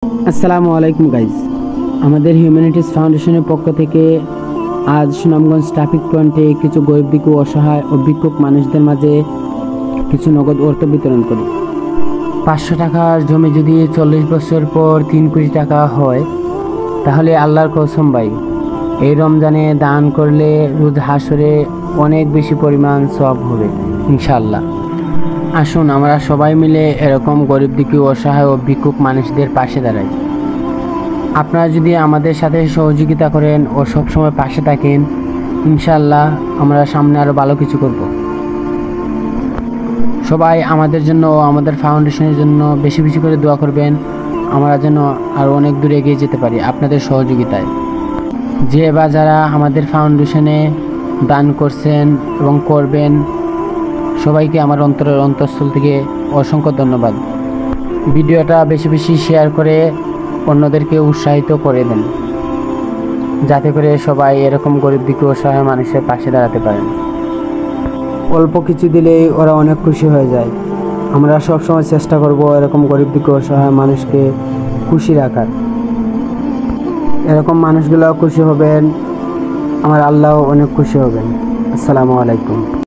আসসালামু আলাইকুম গাইজ, আমাদের হিউম্যানিটিস ফাউন্ডেশনের পক্ষ থেকে আজ সুনামগঞ্জ ট্রাফিক পয়েন্টে কিছু গরিব ভিক্ষু, অসহায় ও ভিক্ষুক মানুষদের মাঝে কিছু নগদ অর্থ বিতরণ করি। 500 টাকার জমি যদি 40 বছর পর 3 কোটি টাকা হয়, তাহলে আল্লাহর কসম ভাই, এই রমজানে দান করলে রোজ হাসরে অনেক বেশি পরিমাণ সওয়াব হবে ইনশাআল্লাহ। আসুন আমরা সবাই মিলে এরকম গরিব দুঃখী, অসহায় ও ভিক্ষুক মানুষদের পাশে দাঁড়াই। আপনারা যদি আমাদের সাথে সহযোগিতা করেন ও সবসময় পাশে থাকেন, ইনশাআল্লাহ আমরা সামনে আরও ভালো কিছু করব। সবাই আমাদের জন্য ও আমাদের ফাউন্ডেশনের জন্য বেশি বেশি করে দোয়া করবেন, আমরা যেন আরও অনেক দূরে এগিয়ে যেতে পারি আপনাদের সহযোগিতায়। যে বা যারা আমাদের ফাউন্ডেশনে দান করছেন এবং করবেন, সবাইকে আমার অন্তঃস্থল থেকে অসংখ্য ধন্যবাদ। ভিডিওটা বেশি বেশি শেয়ার করে অন্যদেরকে উৎসাহিত করে দেন, যাতে করে সবাই এরকম গরিব দুঃখী, অসহায় মানুষের পাশে দাঁড়াতে পারেন। অল্প কিছু দিলেই ওরা অনেক খুশি হয়ে যায়। আমরা সবসময় চেষ্টা করব এরকম গরিব দুঃখী, অসহায় মানুষকে খুশি রাখার। এরকম মানুষগুলোও খুশি হবেন, আমার আল্লাহ অনেক খুশি হবেন। আসসালামু আলাইকুম।